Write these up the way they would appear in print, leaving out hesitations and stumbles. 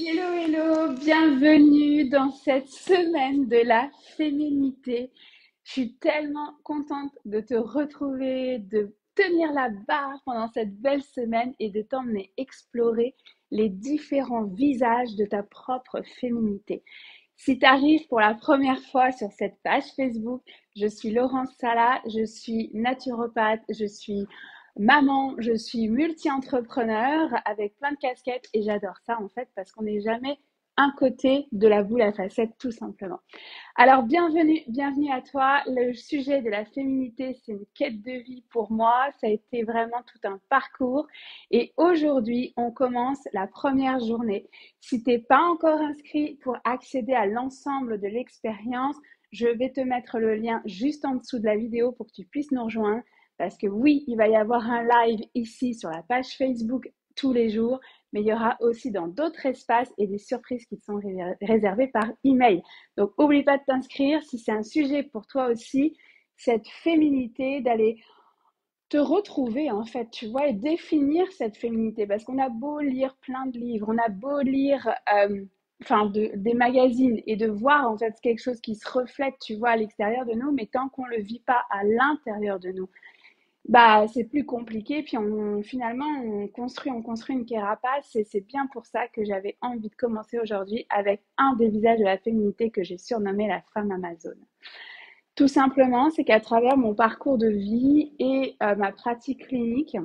Hello, hello, bienvenue dans cette semaine de la féminité. Je suis tellement contente de te retrouver, de tenir la barre pendant cette belle semaine et de t'emmener explorer les différents visages de ta propre féminité. Si tu arrives pour la première fois sur cette page Facebook, je suis Laurence Sala, je suis naturopathe, je suis maman, je suis multi-entrepreneur avec plein de casquettes et j'adore ça en fait parce qu'on n'est jamais un côté de la boule à facettes tout simplement. Alors bienvenue à toi. Le sujet de la féminité, c'est une quête de vie pour moi. Ça a été vraiment tout un parcours et aujourd'hui, on commence la première journée. Si t'es pas encore inscrit pour accéder à l'ensemble de l'expérience, je vais te mettre le lien juste en dessous de la vidéo pour que tu puisses nous rejoindre. Parce que oui, il va y avoir un live ici sur la page Facebook tous les jours, mais il y aura aussi dans d'autres espaces et des surprises qui te sont réservées par email. Donc, oublie pas de t'inscrire si c'est un sujet pour toi aussi, cette féminité, d'aller te retrouver en fait, tu vois, et définir cette féminité. Parce qu'on a beau lire plein de livres, on a beau lire des magazines et de voir en fait quelque chose qui se reflète, tu vois, à l'extérieur de nous, mais tant qu'on ne le vit pas à l'intérieur de nous, bah, c'est plus compliqué. Puis finalement, on construit une carapace et c'est bien pour ça que j'avais envie de commencer aujourd'hui avec un des visages de la féminité que j'ai surnommé la femme Amazone. Tout simplement, c'est qu'à travers mon parcours de vie et ma pratique clinique,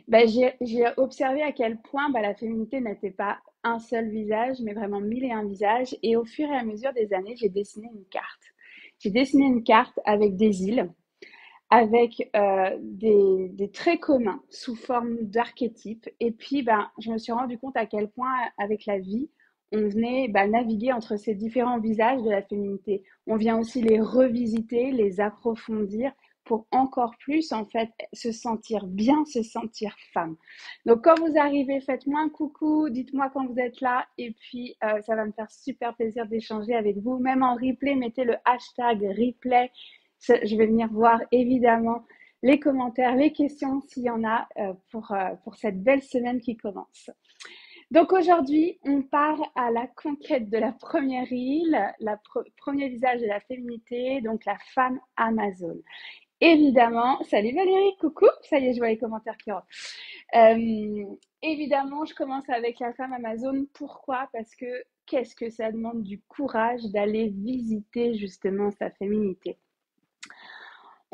bah, j'ai observé à quel point bah, la féminité n'était pas un seul visage, mais vraiment mille et un visages. Et au fur et à mesure des années, j'ai dessiné une carte. J'ai dessiné une carte avec des îles avec des traits communs sous forme d'archétypes. Et puis, ben, je me suis rendu compte à quel point, avec la vie, on venait naviguer entre ces différents visages de la féminité. On vient aussi les revisiter, les approfondir pour encore plus, en fait, se sentir bien, se sentir femme. Donc, quand vous arrivez, faites-moi un coucou, dites-moi quand vous êtes là, et puis ça va me faire super plaisir d'échanger avec vous. Même en replay, mettez le hashtag replay. Je vais venir voir évidemment les commentaires, les questions s'il y en a pour cette belle semaine qui commence. Donc aujourd'hui, on part à la conquête de la première île, premier visage de la féminité, donc la femme Amazone. Évidemment, salut Valérie, coucou, ça y est, je vois les commentaires qui rentrent. Évidemment, je commence avec la femme Amazone. Pourquoi? Parce que qu'est-ce que ça demande du courage d'aller visiter justement sa féminité.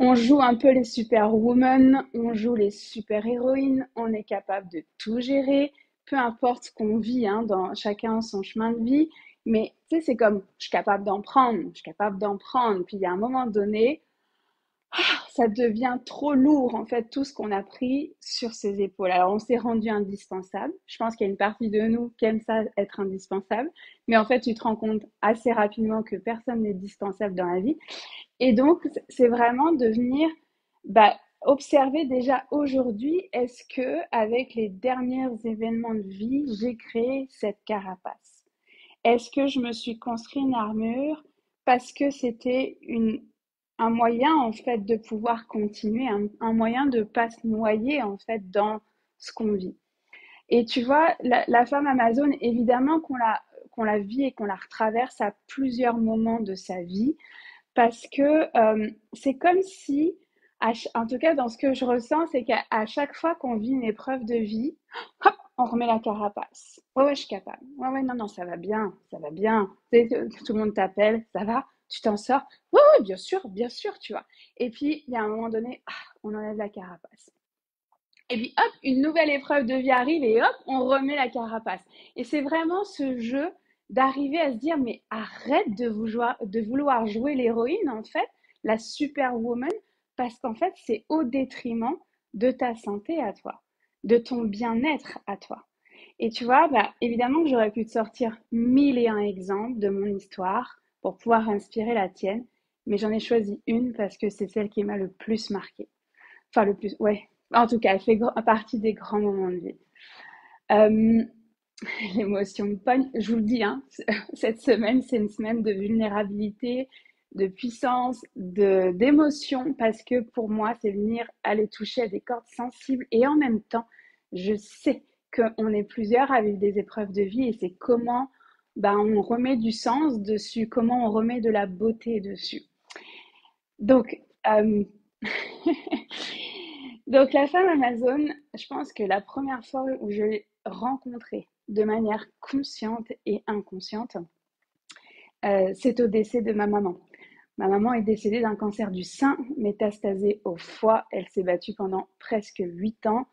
On joue un peu les superwomen, on joue les super-héroïnes, on est capable de tout gérer, peu importe ce qu'on vit, hein, dans chacun son chemin de vie. Mais tu sais, c'est comme, je suis capable d'en prendre, je suis capable d'en prendre. Puis il y a un moment donné, ça devient trop lourd, en fait, tout ce qu'on a pris sur ses épaules. Alors, on s'est rendu indispensable. Je pense qu'il y a une partie de nous qui aime ça, être indispensable. Mais en fait, tu te rends compte assez rapidement que personne n'est dispensable dans la vie. Et donc, c'est vraiment de venir observer déjà aujourd'hui, est-ce que avec les derniers événements de vie, j'ai créé cette carapace? Est-ce que je me suis construit une armure parce que c'était un moyen en fait de pouvoir continuer, un moyen de pas se noyer en fait dans ce qu'on vit. Et tu vois, la femme Amazone, évidemment qu'on la vit et qu'on la retraverse à plusieurs moments de sa vie parce que c'est comme si, en tout cas dans ce que je ressens, c'est qu'à chaque fois qu'on vit une épreuve de vie, hop, on remet la carapace. Ouais, ouais, je suis capable. Ouais, ouais, non, non, ça va bien, ça va bien. Tu sais, tout le monde t'appelle, ça va, tu t'en sors. Ouais, ouais, bien sûr, tu vois. Et puis, il y a un moment donné, on enlève la carapace. Et puis, hop, une nouvelle épreuve de vie arrive et hop, on remet la carapace. Et c'est vraiment ce jeu d'arriver à se dire, mais arrête de vouloir jouer l'héroïne, en fait, la superwoman, parce qu'en fait, c'est au détriment de ta santé à toi, de ton bien-être à toi. Et tu vois, évidemment que j'aurais pu te sortir mille et un exemples de mon histoire pour pouvoir inspirer la tienne, mais j'en ai choisi une parce que c'est celle qui m'a le plus marquée. Enfin, le plus, ouais. En tout cas, elle fait partie des grands moments de vie. Euh, L'émotion me pogne. Je vous le dis, hein, cette semaine, c'est une semaine de vulnérabilité, de puissance, d'émotion, parce que pour moi, c'est venir aller toucher à des cordes sensibles. Et en même temps, je sais qu'on est plusieurs à vivre des épreuves de vie et c'est comment ben, on remet du sens dessus, comment on remet de la beauté dessus. Donc, donc la femme Amazon, je pense que la première fois où je l'ai rencontrée de manière consciente et inconsciente, c'est au décès de ma maman. Ma maman est décédée d'un cancer du sein métastasé au foie. Elle s'est battue pendant presque 8 ans.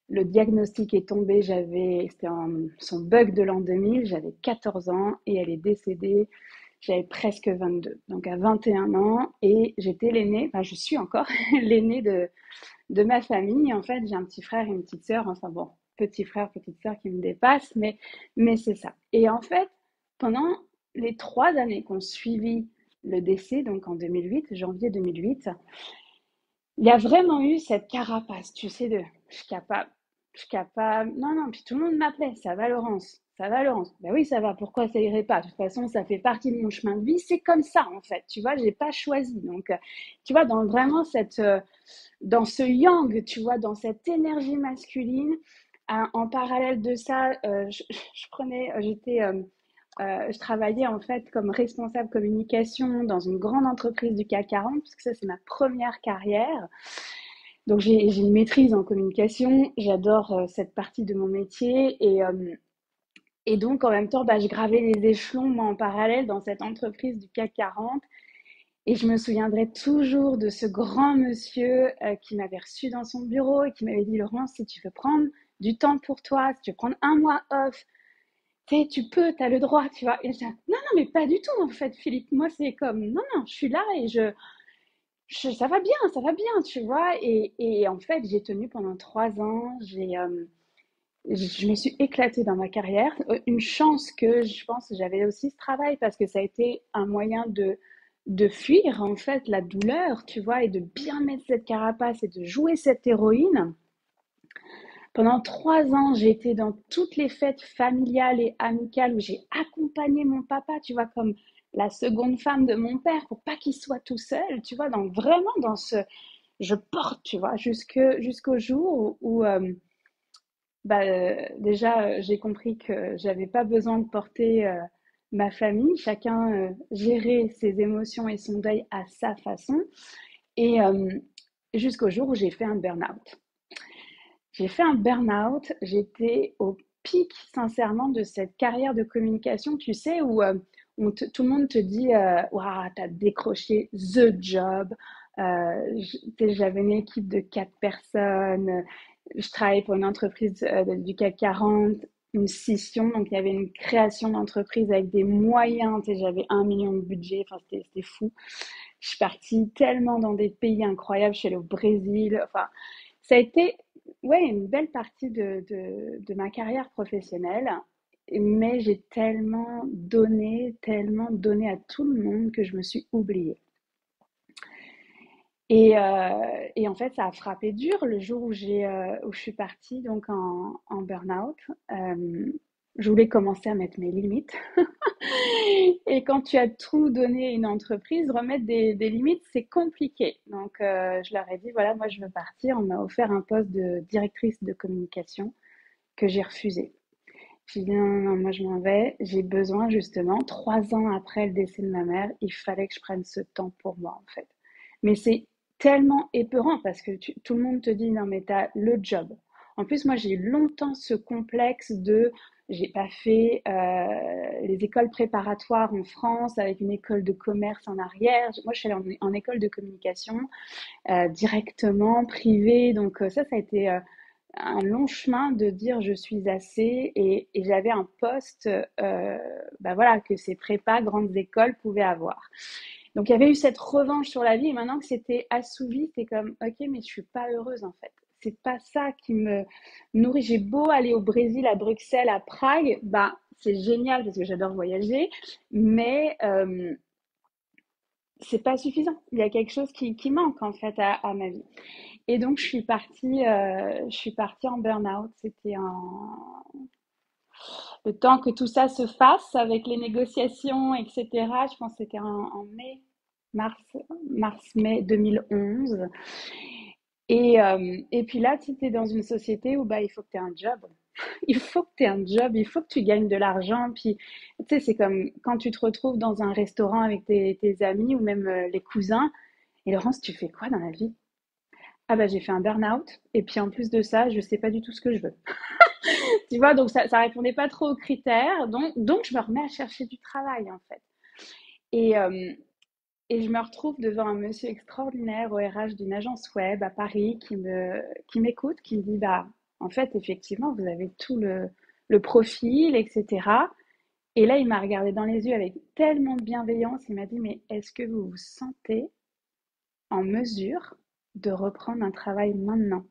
Le diagnostic est tombé, c'était son bug de l'an 2000, j'avais 14 ans et elle est décédée, j'avais presque 22, donc à 21 ans et j'étais l'aînée, enfin je suis encore l'aînée de ma famille. En fait, j'ai un petit frère et une petite sœur, enfin bon, petit frère, petite sœur qui me dépassent, mais c'est ça. Et en fait, pendant les 3 années qu'on suivit le décès, donc en 2008, janvier 2008, il y a vraiment eu cette carapace, tu sais, de je suis capable, je suis capable. Non, non, puis tout le monde m'appelait, ça va Laurence, ça va Laurence. Ben oui, ça va, pourquoi ça irait pas? De toute façon, ça fait partie de mon chemin de vie, c'est comme ça en fait, tu vois, j'ai pas choisi. Donc, tu vois, dans vraiment dans ce yang, tu vois, dans cette énergie masculine, en parallèle de ça, je travaillais en fait comme responsable communication dans une grande entreprise du CAC 40, parce que ça, c'est ma première carrière. Donc, j'ai une maîtrise en communication. J'adore cette partie de mon métier. Et donc, en même temps, bah, je gravais les échelons, moi, en parallèle, dans cette entreprise du CAC 40. Et je me souviendrai toujours de ce grand monsieur qui m'avait reçu dans son bureau et qui m'avait dit, Laurence, si tu veux prendre du temps pour toi, si tu veux prendre un mois off, tu peux, tu as le droit, tu vois. Et je dis, non, non, mais pas du tout, en fait, Philippe. Moi, c'est comme, non, non, je suis là et ça va bien, tu vois. Et en fait, j'ai tenu pendant 3 ans. Je me suis éclatée dans ma carrière. Une chance que je pense que j'avais aussi ce travail parce que ça a été un moyen de fuir, en fait, la douleur, tu vois, et de bien mettre cette carapace et de jouer cette héroïne. Pendant 3 ans, j'ai été dans toutes les fêtes familiales et amicales où j'ai accompagné mon papa, tu vois, comme la seconde femme de mon père, pour pas qu'il soit tout seul, tu vois, donc vraiment dans je porte, tu vois, jusqu'au jour où déjà, j'ai compris que j'avais pas besoin de porter ma famille, chacun gérait ses émotions et son deuil à sa façon, et jusqu'au jour où j'ai fait un burn-out. J'ai fait un burn-out, j'étais au pic, sincèrement, de cette carrière de communication, tu sais, où tout le monde te dit waouh, t'as décroché the job. J'avais une équipe de 4 personnes, je travaillais pour une entreprise du CAC 40, une scission, donc il y avait une création d'entreprise avec des moyens, j'avais 1 million de budget, enfin c'était fou. Je suis partie tellement dans des pays incroyables, je suis allée au Brésil, enfin ça a été ouais, une belle partie de ma carrière professionnelle, mais j'ai tellement donné à tout le monde que je me suis oubliée. Et en fait, ça a frappé dur le jour où je suis partie donc en burn-out. Euh, je voulais commencer à mettre mes limites. Et quand tu as tout donné à une entreprise, remettre des limites, c'est compliqué. Donc, je leur ai dit, voilà, moi, je veux partir. On m'a offert un poste de directrice de communication que j'ai refusé. J'ai dit, non, non, non, moi, je m'en vais. J'ai besoin, justement, 3 ans après le décès de ma mère, il fallait que je prenne ce temps pour moi, en fait. Mais c'est tellement épeurant parce que tout le monde te dit, non, mais t'as le job. En plus, moi, j'ai eu longtemps ce complexe de j'ai pas fait les écoles préparatoires en France avec une école de commerce en arrière. Moi, je suis allée en école de communication directement, privée. Donc ça a été un long chemin de dire je suis assez et j'avais un poste bah voilà, que ces prépas, grandes écoles pouvaient avoir. Donc il y avait eu cette revanche sur la vie et maintenant que c'était assouvi, c'est comme ok mais je suis pas heureuse en fait. C'est pas ça qui me nourrit. J'ai beau aller au Brésil, à Bruxelles, à Prague, bah c'est génial parce que j'adore voyager, mais c'est pas suffisant. Il y a quelque chose qui manque en fait à ma vie. Et donc je suis partie en burn-out. C'était le temps que tout ça se fasse avec les négociations, etc. Je pense que c'était en mai, mars-mai 2011. Et puis là, tu es dans une société où bah, il faut que tu aies un job. il faut que tu aies un job, il faut que tu gagnes de l'argent. Puis, tu sais, c'est comme quand tu te retrouves dans un restaurant avec tes amis ou même les cousins. Et Laurence, tu fais quoi dans la vie? Ah bah j'ai fait un burn-out. Et puis en plus de ça, je sais pas du tout ce que je veux. Tu vois, donc ça répondait pas trop aux critères. Donc je me remets à chercher du travail en fait. Et, euh, et je me retrouve devant un monsieur extraordinaire au RH d'une agence web à Paris qui m'écoute, qui me dit, bah, en fait, effectivement, vous avez tout le profil, etc. Et là, il m'a regardé dans les yeux avec tellement de bienveillance. Il m'a dit, mais est-ce que vous vous sentez en mesure de reprendre un travail maintenant?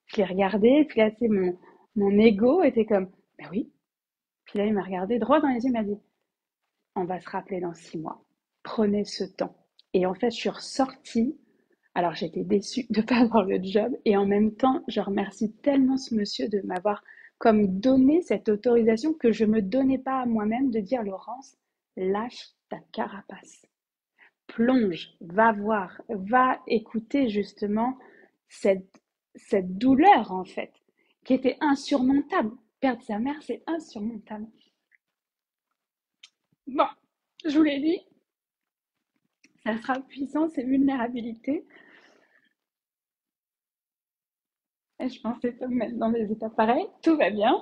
Je l'ai regardé, puis là, c'est mon ego était comme, ben oui. Puis là, il m'a regardé droit dans les yeux, il m'a dit, on va se rappeler dans 6 mois. Prenez ce temps. Et en fait, je suis ressortie. Alors, j'étais déçue de ne pas avoir le job. Et en même temps, je remercie tellement ce monsieur de m'avoir comme donné cette autorisation que je ne me donnais pas à moi-même de dire, Laurence, lâche ta carapace. Plonge, va voir, va écouter justement cette douleur, en fait, qui était insurmontable. Perdre sa mère, c'est insurmontable. Bon, je vous l'ai dit, ça sera puissance et vulnérabilité. Et je pensais pas me mettre dans des états pareils. Tout va bien.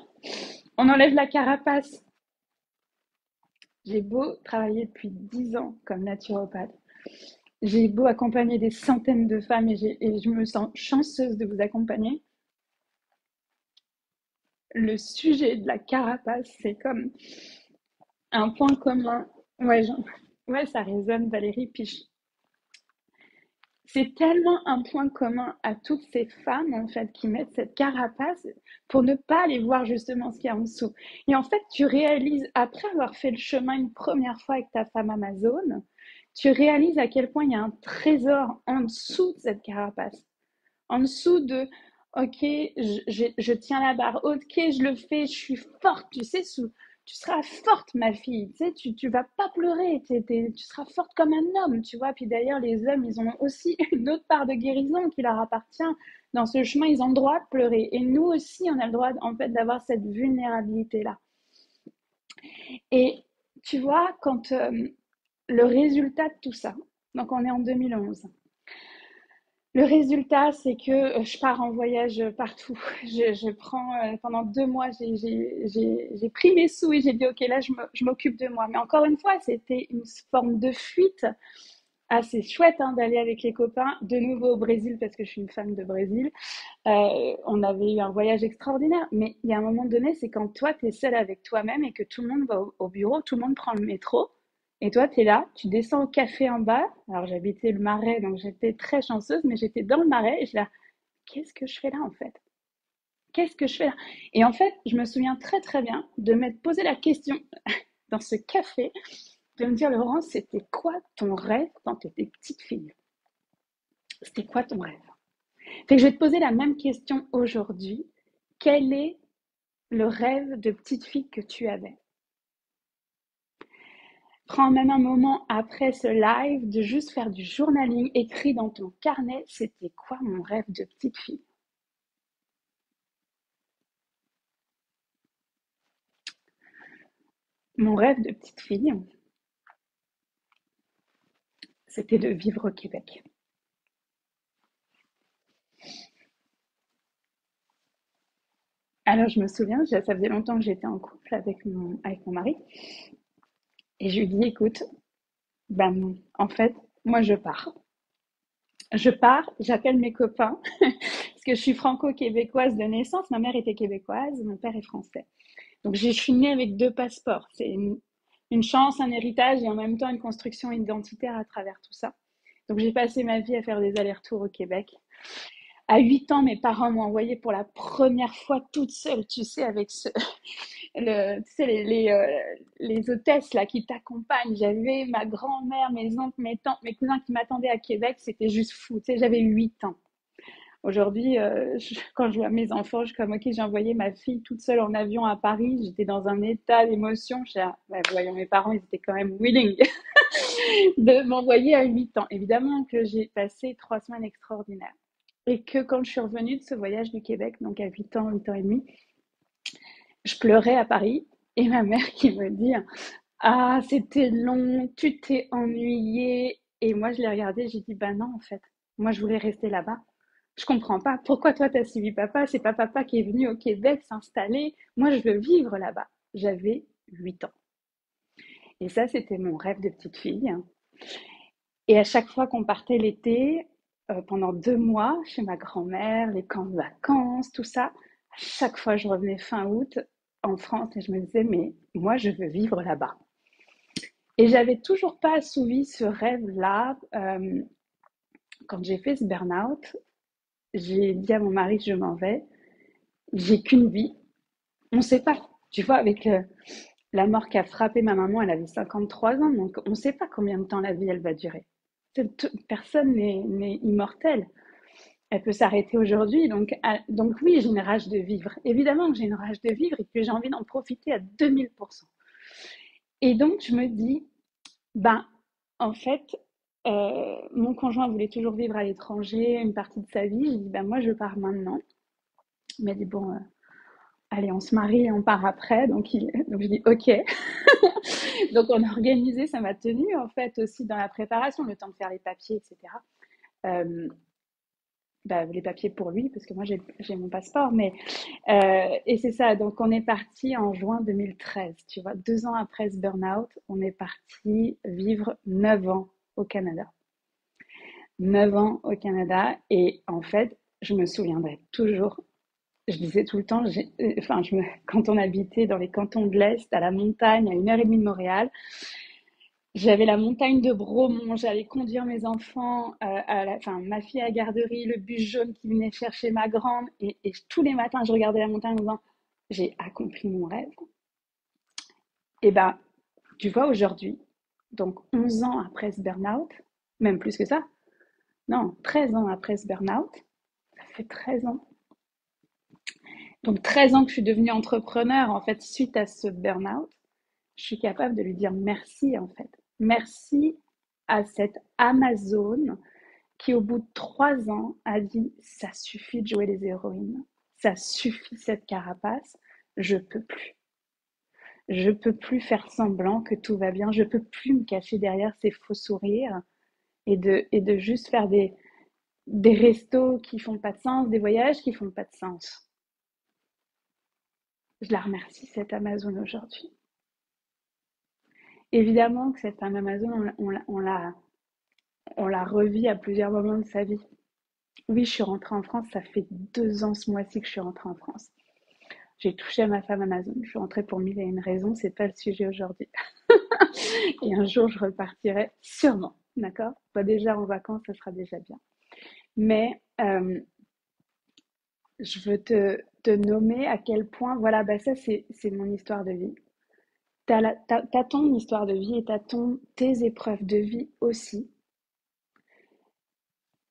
On enlève la carapace. J'ai beau travailler depuis 10 ans comme naturopathe. J'ai beau accompagner des centaines de femmes et je me sens chanceuse de vous accompagner. Le sujet de la carapace, c'est comme un point commun. Ouais, ouais, ça résonne, Valérie. Puis c'est tellement un point commun à toutes ces femmes, en fait, qui mettent cette carapace pour ne pas aller voir justement ce qu'il y a en dessous. Et en fait, tu réalises, après avoir fait le chemin une première fois avec ta femme Amazon, tu réalises à quel point il y a un trésor en dessous de cette carapace. En dessous de, ok, je tiens la barre haute, ok, je le fais, je suis forte, tu sais, tu seras forte, ma fille, tu sais, tu vas pas pleurer, tu seras forte comme un homme, tu vois. Puis d'ailleurs, les hommes, ils ont aussi une autre part de guérison qui leur appartient. Dans ce chemin, ils ont le droit de pleurer. Et nous aussi, on a le droit, en fait, d'avoir cette vulnérabilité-là. Et tu vois, quand le résultat de tout ça, donc on est en 2011, le résultat, c'est que je pars en voyage partout. Je prends, pendant 2 mois, j'ai pris mes sous et j'ai dit, OK, là, je m'occupe de moi. Mais encore une fois, c'était une forme de fuite assez chouette hein, d'aller avec les copains de nouveau au Brésil parce que je suis une femme de Brésil. On avait eu un voyage extraordinaire. Mais il y a un moment donné, c'est quand toi, tu es seule avec toi-même et que tout le monde va au bureau, tout le monde prend le métro. Et toi, tu es là, tu descends au café en bas. Alors, j'habitais le Marais, donc j'étais très chanceuse, mais j'étais dans le Marais et je là, qu'est-ce que je fais là en fait? Qu'est-ce que je fais là? Et en fait, je me souviens très très bien de m'être posé la question dans ce café, de me dire, Laurence, c'était quoi ton rêve quand tu étais petite fille? C'était quoi ton rêve? Fait que je vais te poser la même question aujourd'hui. Quel est le rêve de petite fille que tu avais? Prends même un moment après ce live de juste faire du journaling écrit dans ton carnet. C'était quoi mon rêve de petite fille? Mon rêve de petite fille, c'était de vivre au Québec. Alors je me souviens, ça faisait longtemps que j'étais en couple avec mon mari. Et je lui dis, écoute, ben, en fait, moi je pars. Je pars, j'appelle mes copains, parce que je suis franco-québécoise de naissance. Ma mère était québécoise, mon père est français. Donc, je suis née avec deux passeports. C'est une chance, un héritage et en même temps une construction identitaire à travers tout ça. Donc, j'ai passé ma vie à faire des allers-retours au Québec. À 8 ans, mes parents m'ont envoyée pour la première fois toute seule, tu sais, avec tu sais, les hôtesses là qui t'accompagnent. J'avais ma grand-mère, mes oncles, mes tantes, mes cousins qui m'attendaient à Québec. C'était juste fou. Tu sais, j'avais 8 ans. Aujourd'hui, quand je vois mes enfants, je suis comme, ok, j'ai envoyé ma fille toute seule en avion à Paris. J'étais dans un état d'émotion. Je suis là, ouais, voyons, mes parents, ils étaient quand même willing de m'envoyer à 8 ans. Évidemment que j'ai passé 3 semaines extraordinaires. Et que quand je suis revenue de ce voyage du Québec, donc à 8 ans et demi, Je pleurais à Paris et ma mère qui me dit: «Ah, c'était long, tu t'es ennuyée» et moi je l'ai regardée, j'ai dit: «Bah non, en fait, moi je voulais rester là-bas. Je comprends pas. Pourquoi toi t'as suivi papa? C'est pas papa qui est venu au Québec s'installer. Moi je veux vivre là-bas». J'avais 8 ans. Et ça, c'était mon rêve de petite fille. Et à chaque fois qu'on partait l'été, pendant 2 mois chez ma grand-mère, les camps de vacances, tout ça, à chaque fois je revenais fin août en France et je me disais: «Mais moi je veux vivre là-bas». Et j'avais toujours pas assouvi ce rêve-là. Quand j'ai fait ce burn-out, j'ai dit à mon mari: «Je m'en vais, j'ai qu'une vie». On ne sait pas, tu vois, avec la mort qui a frappé ma maman, elle avait 53 ans, donc on ne sait pas combien de temps la vie elle va durer. Personne n'est immortel. Elle peut s'arrêter aujourd'hui. Donc oui, j'ai une rage de vivre. Évidemment que j'ai une rage de vivre et que j'ai envie d'en profiter à 2000%. Et donc, je me dis, ben, en fait, mon conjoint voulait toujours vivre à l'étranger, une partie de sa vie. Je dis, ben, moi, je pars maintenant. Il m'a dit, bon, allez, on se marie et on part après. Donc je dis, ok. Donc, on a organisé, ça m'a tenu, en fait, aussi dans la préparation, le temps de faire les papiers, etc. Euh, bah, les papiers pour lui, parce que moi, j'ai mon passeport. Et c'est ça, donc on est parti en juin 2013, tu vois. 2 ans après ce burn-out, on est parti vivre 9 ans au Canada. 9 ans au Canada. Et en fait, je me souviendrai toujours. Je disais tout le temps, quand on habitait dans les cantons de l'Est, à la montagne, à 1 heure et demie de Montréal, j'avais la montagne de Bromont, j'allais conduire mes enfants, ma fille à la garderie, le bus jaune qui venait chercher ma grande, et tous les matins, je regardais la montagne en me disant, j'ai accompli mon rêve. Et ben, tu vois, aujourd'hui, donc 11 ans après ce burn-out, même plus que ça, non, 13 ans après ce burn-out, ça fait 13 ans. Donc 13 ans que je suis devenue entrepreneur, en fait, suite à ce burn-out, je suis capable de lui dire merci, en fait. Merci à cette Amazon qui, au bout de 3 ans, a dit, ça suffit de jouer les héroïnes. Ça suffit cette carapace. Je peux plus. Je peux plus faire semblant que tout va bien. Je peux plus me cacher derrière ces faux sourires et de juste faire des restos qui font pas de sens, des voyages qui font pas de sens. Je la remercie, cette Amazon, aujourd'hui. Évidemment que cette femme Amazon, on la revit à plusieurs moments de sa vie. Oui, je suis rentrée en France, ça fait 2 ans ce mois-ci que je suis rentrée en France. J'ai touché à ma femme Amazon. Je suis rentrée pour mille et une raisons, c'est pas le sujet aujourd'hui. Et un jour, je repartirai sûrement, d'accord? Pas déjà en vacances, ça sera déjà bien. Mais je veux te nommer à quel point, voilà, bah ça c'est mon histoire de vie. T'as ton histoire de vie et tes épreuves de vie aussi.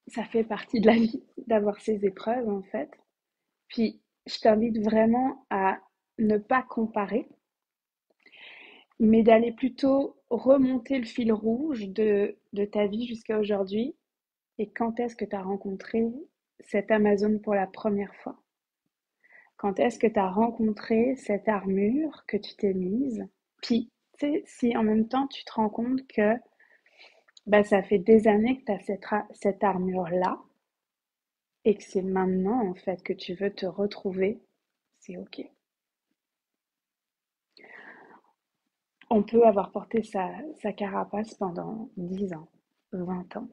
Ça fait partie de la vie d'avoir ces épreuves en fait. Puis je t'invite vraiment à ne pas comparer, mais d'aller plutôt remonter le fil rouge de ta vie jusqu'à aujourd'hui. Et quand est-ce que tu as rencontré cette Amazon pour la première fois? Quand est-ce que tu as rencontré cette armure que tu t'es mise? Puis, tu sais, si en même temps tu te rends compte que bah, ça fait des années que tu as cette armure-là et que c'est maintenant en fait que tu veux te retrouver, c'est OK. On peut avoir porté sa carapace pendant 10 ans, 20 ans.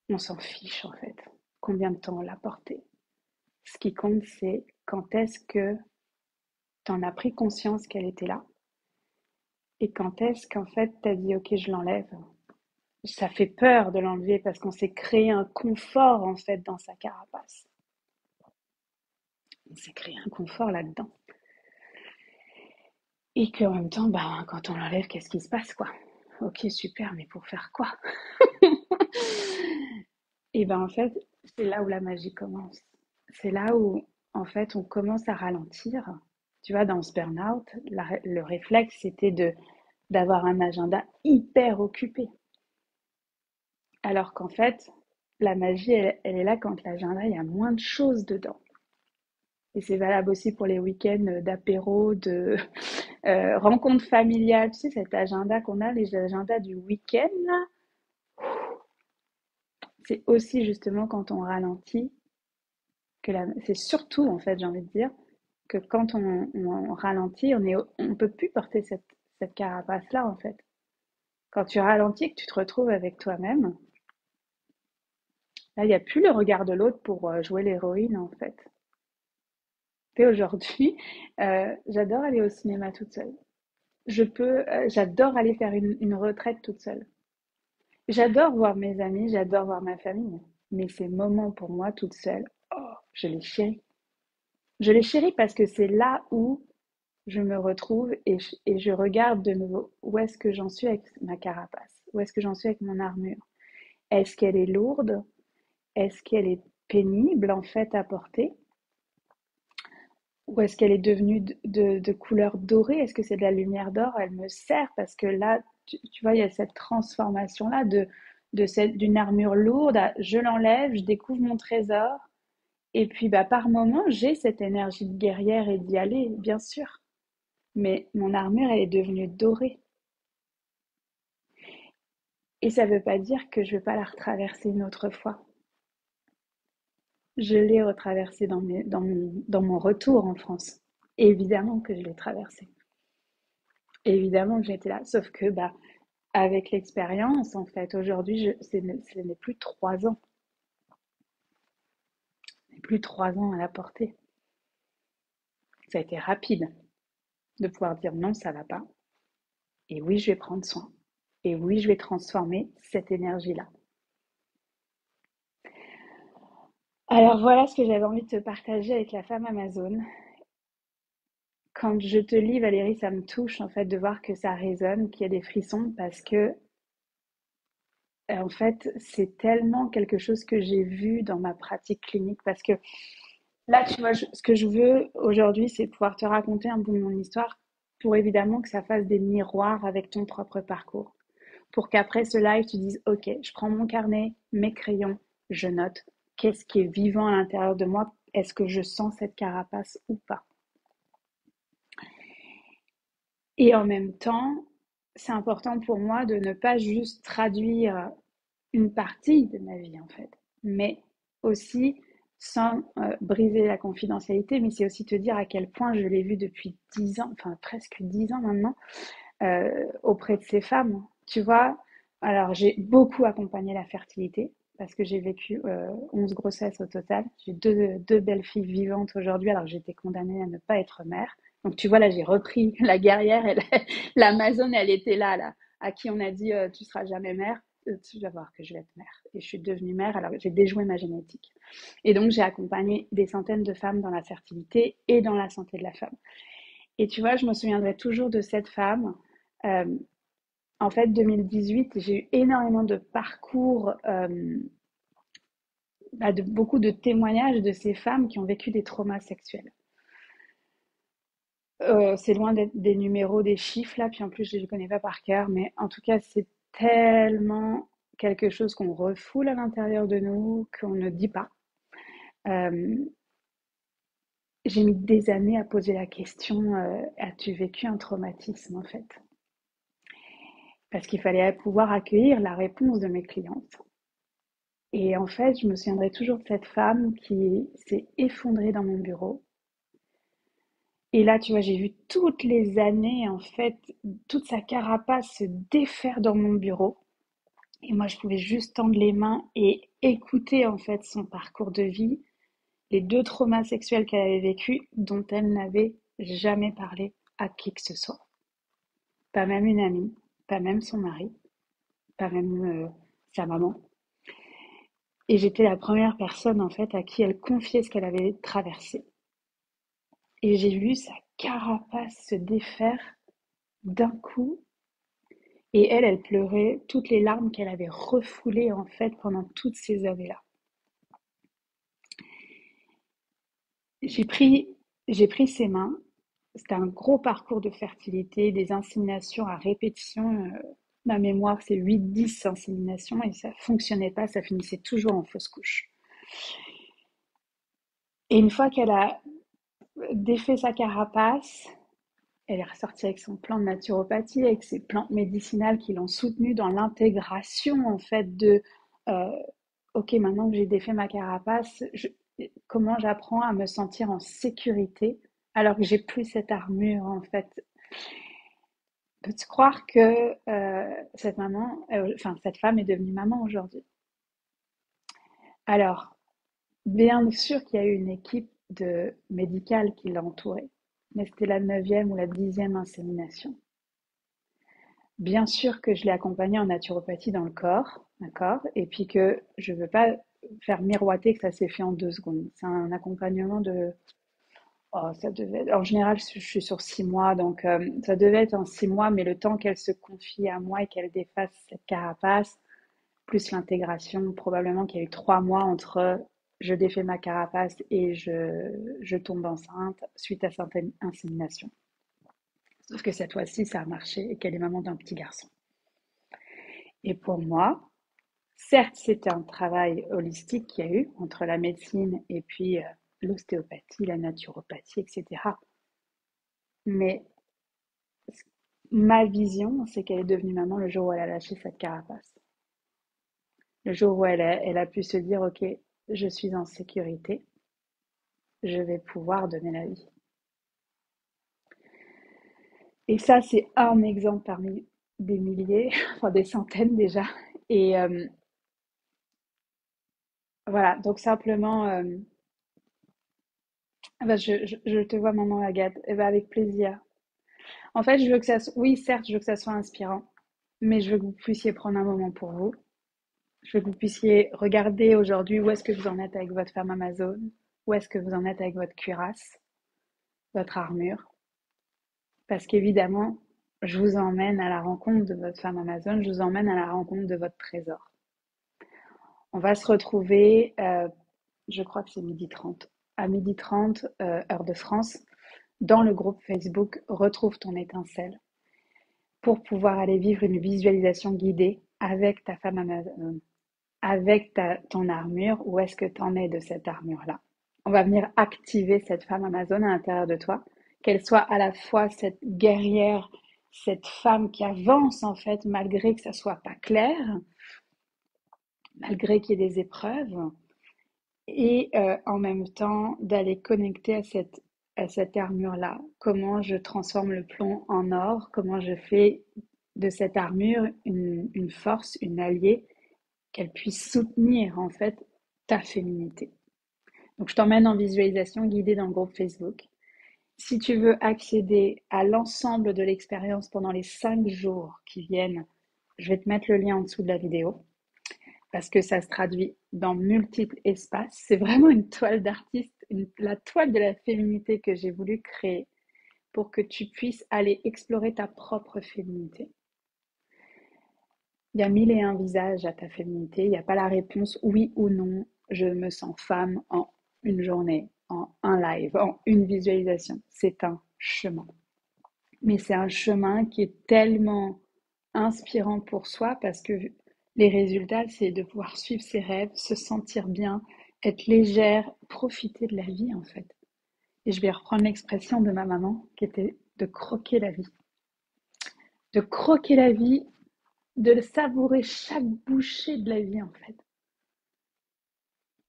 On s'en fiche en fait. Combien de temps on l'a portée? Ce qui compte, c'est quand est-ce que tu en as pris conscience qu'elle était là et quand est-ce qu'en fait tu as dit OK, je l'enlève. Ça fait peur de l'enlever parce qu'on s'est créé un confort en fait dans sa carapace. On s'est créé un confort là-dedans. Et qu'en même temps, bah, quand on l'enlève, qu'est-ce qui se passe quoi? OK, super, mais pour faire quoi? Et ben en fait, c'est là où la magie commence. C'est là où en fait on commence à ralentir. Tu vois, dans ce burn-out, le réflexe c'était d'avoir un agenda hyper occupé. Alors qu'en fait, la magie, elle est là quand l'agenda, il y a moins de choses dedans. Et c'est valable aussi pour les week-ends d'apéro, de rencontres familiales. Tu sais, cet agenda qu'on a, les agendas du week-end, là, c'est aussi justement quand on ralentit, c'est surtout, en fait, j'ai envie de dire, que quand on ralentit, on peut plus porter cette carapace-là, en fait. Quand tu ralentis, que tu te retrouves avec toi-même, là, il n'y a plus le regard de l'autre pour jouer l'héroïne, en fait. Tu sais, aujourd'hui, j'adore aller au cinéma toute seule. J'adore aller faire une retraite toute seule. J'adore voir mes amis, j'adore voir ma famille. Mais ces moments pour moi toute seule, oh, je les chéris. Je les chéris parce que c'est là où je me retrouve et je regarde de nouveau où est-ce que j'en suis avec ma carapace, où est-ce que j'en suis avec mon armure. Est-ce qu'elle est lourde? Est-ce qu'elle est pénible en fait à porter? Ou est-ce qu'elle est devenue de couleur dorée? Est-ce que c'est de la lumière d'or? Elle me sert parce que là, tu vois, il y a cette transformation-là d'une armure lourde je l'enlève, je découvre mon trésor. Et puis, bah, par moment, j'ai cette énergie de guerrière et d'y aller, bien sûr. Mais mon armure, elle est devenue dorée. Et ça ne veut pas dire que je ne vais pas la retraverser une autre fois. Je l'ai retraversée dans mon retour en France. Évidemment que je l'ai traversée. Évidemment que j'étais là. Sauf que, bah, avec l'expérience, en fait, aujourd'hui, ce n'est plus 3 ans. Ce n'est plus 3 ans à la portée. Ça a été rapide de pouvoir dire non, ça va pas. Et oui, je vais prendre soin. Et oui, je vais transformer cette énergie-là. Alors voilà ce que j'avais envie de te partager avec la femme Amazon. Quand je te lis, Valérie, ça me touche en fait de voir que ça résonne, qu'il y a des frissons parce que en fait, c'est tellement quelque chose que j'ai vu dans ma pratique clinique parce que là, tu vois, ce que je veux aujourd'hui, c'est pouvoir te raconter un bout de mon histoire pour évidemment que ça fasse des miroirs avec ton propre parcours. Pour qu'après ce live, tu dises, OK, je prends mon carnet, mes crayons, je note. Qu'est-ce qui est vivant à l'intérieur de moi? Est-ce que je sens cette carapace ou pas? Et en même temps, c'est important pour moi de ne pas juste traduire une partie de ma vie, en fait, mais aussi sans briser la confidentialité, mais c'est aussi te dire à quel point je l'ai vu depuis 10 ans, enfin presque 10 ans maintenant, auprès de ces femmes. Tu vois, alors j'ai beaucoup accompagné la fertilité parce que j'ai vécu 11 grossesses au total. J'ai deux belles filles vivantes aujourd'hui alors que j'étais condamnée à ne pas être mère. Donc tu vois, là j'ai repris la guerrière et l'Amazone, elle était là, à qui on a dit tu seras jamais mère. Tu vas voir que je vais être mère. Et je suis devenue mère alors que j'ai déjoué ma génétique. Et donc j'ai accompagné des centaines de femmes dans la fertilité et dans la santé de la femme. Et tu vois, je me souviendrai toujours de cette femme. Euh, En fait, 2018, j'ai eu énormément de parcours, beaucoup de témoignages de ces femmes qui ont vécu des traumas sexuels. C'est loin d'être des numéros, des chiffres là, puis en plus je ne les connais pas par cœur, mais en tout cas c'est tellement quelque chose qu'on refoule à l'intérieur de nous, qu'on ne dit pas. Euh, j'ai mis des années à poser la question, as-tu vécu un traumatisme en fait? Parce qu'il fallait pouvoir accueillir la réponse de mes clientes. Et en fait, je me souviendrai toujours de cette femme qui s'est effondrée dans mon bureau. Et là, tu vois, j'ai vu toutes les années, en fait, toute sa carapace se défaire dans mon bureau. Et moi, je pouvais juste tendre les mains et écouter, en fait, son parcours de vie, les 2 traumas sexuels qu'elle avait vécus, dont elle n'avait jamais parlé à qui que ce soit. Pas même une amie, pas même son mari, pas même sa maman. Et j'étais la première personne, en fait, à qui elle confiait ce qu'elle avait traversé. Et j'ai vu sa carapace se défaire d'un coup. Et elle pleurait toutes les larmes qu'elle avait refoulées, en fait, pendant toutes ces années-là. J'ai pris, j'ai pris ses mains. C'était un gros parcours de fertilité, des inséminations à répétition. Ma mémoire, c'est 8-10 inséminations et ça fonctionnait pas, ça finissait toujours en fausse couche. Et une fois qu'elle a défait sa carapace. Elle est ressortie avec son plan de naturopathie, avec ses plantes médicinales qui l'ont soutenue dans l'intégration en fait de OK, maintenant que j'ai défait ma carapace, comment j'apprends à me sentir en sécurité alors que j'ai plus cette armure en fait. Peux-tu croire que cette maman, enfin cette femme est devenue maman aujourd'hui? Alors, bien sûr qu'il y a eu une équipe de médicale qui l'a entourée, mais c'était la neuvième ou la 10e insémination. Bien sûr que je l'ai accompagnée en naturopathie dans le corps, d'accord? Et puis que je ne veux pas faire miroiter que ça s'est fait en 2 secondes. C'est un accompagnement de... Oh, ça devait... En général, je suis sur 6 mois, donc ça devait être en 6 mois, mais le temps qu'elle se confie à moi et qu'elle défasse cette carapace, plus l'intégration, probablement qu'il y a eu 3 mois entre je défais ma carapace et je tombe enceinte suite à cette insémination. Sauf que cette fois-ci, ça a marché et qu'elle est maman d'un petit garçon. Et pour moi, certes, c'était un travail holistique qu'il y a eu entre la médecine et puis l'ostéopathie, la naturopathie, etc. Mais ma vision, c'est qu'elle est devenue maman le jour où elle a lâché cette carapace. Le jour où elle a pu se dire, OK, je suis en sécurité, je vais pouvoir donner la vie. Et ça, c'est un exemple parmi des milliers, enfin des centaines déjà. Et voilà, donc simplement, bah, je te vois, maman Agathe, et bah, avec plaisir. En fait, je veux que ça soit, oui, certes, je veux que ça soit inspirant, mais je veux que vous puissiez prendre un moment pour vous. Je veux que vous puissiez regarder aujourd'hui où est-ce que vous en êtes avec votre femme Amazon, où est-ce que vous en êtes avec votre cuirasse, votre armure. Parce qu'évidemment, je vous emmène à la rencontre de votre femme Amazon, je vous emmène à la rencontre de votre trésor. On va se retrouver, je crois que c'est 12h30, à 12h30, heure de France, dans le groupe Facebook Retrouve ton étincelle, pour pouvoir aller vivre une visualisation guidée avec ta femme Amazon, avec ton armure. Où est-ce que tu en es de cette armure-là? On va venir activer cette femme Amazon à l'intérieur de toi, qu'elle soit à la fois cette guerrière, cette femme qui avance en fait malgré que ça soit pas clair, malgré qu'il y ait des épreuves, et en même temps d'aller connecter à cette armure-là. Comment je transforme le plomb en or, comment je fais de cette armure une force, une alliée, qu'elle puisse soutenir en fait ta féminité. Donc je t'emmène en visualisation guidée dans le groupe Facebook. Si tu veux accéder à l'ensemble de l'expérience pendant les 5 jours qui viennent, je vais te mettre le lien en dessous de la vidéo parce que ça se traduit dans multiples espaces. C'est vraiment une toile d'artiste, la toile de la féminité que j'ai voulu créer pour que tu puisses aller explorer ta propre féminité. Il y a 1001 visages à ta féminité, il n'y a pas la réponse oui ou non, je me sens femme en une journée, en un live, en une visualisation. C'est un chemin. Mais c'est un chemin qui est tellement inspirant pour soi parce que les résultats, c'est de pouvoir suivre ses rêves, se sentir bien, être légère, profiter de la vie en fait. Et je vais reprendre l'expression de ma maman qui était de croquer la vie. De croquer la vie, de savourer chaque bouchée de la vie en fait.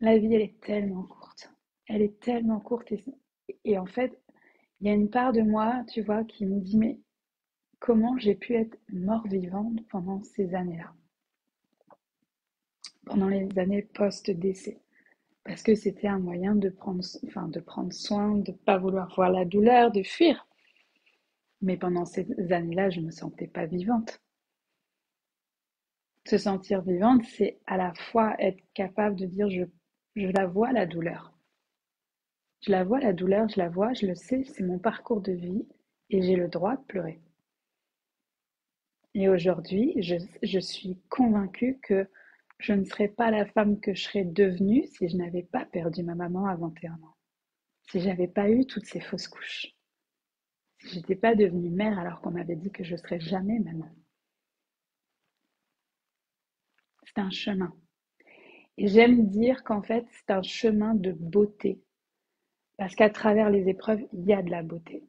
La vie, elle est tellement courte. Elle est tellement courte et en fait, il y a une part de moi, tu vois, qui me dit mais comment j'ai pu être mort-vivante pendant ces années-là, pendant les années post-décès. Parce que c'était un moyen de prendre soin, de ne pas vouloir voir la douleur, de fuir. Mais pendant ces années-là, je ne me sentais pas vivante. Se sentir vivante, c'est à la fois être capable de dire je la vois la douleur. Je la vois la douleur, je la vois, je le sais, c'est mon parcours de vie et j'ai le droit de pleurer. Et aujourd'hui, je suis convaincue que je ne serais pas la femme que je serais devenue si je n'avais pas perdu ma maman à 21 ans. Si j'avais pas eu toutes ces fausses couches. Si j'étais pas devenue mère alors qu'on m'avait dit que je serais jamais maman. C'est un chemin. Et j'aime dire qu'en fait, c'est un chemin de beauté. Parce qu'à travers les épreuves, il y a de la beauté.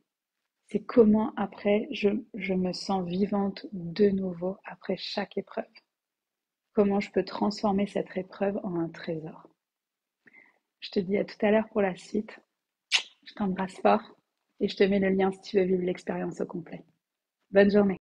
C'est comment après je me sens vivante de nouveau après chaque épreuve. Comment je peux transformer cette épreuve en un trésor. Je te dis à tout à l'heure pour la suite. Je t'embrasse fort et je te mets le lien si tu veux vivre l'expérience au complet. Bonne journée.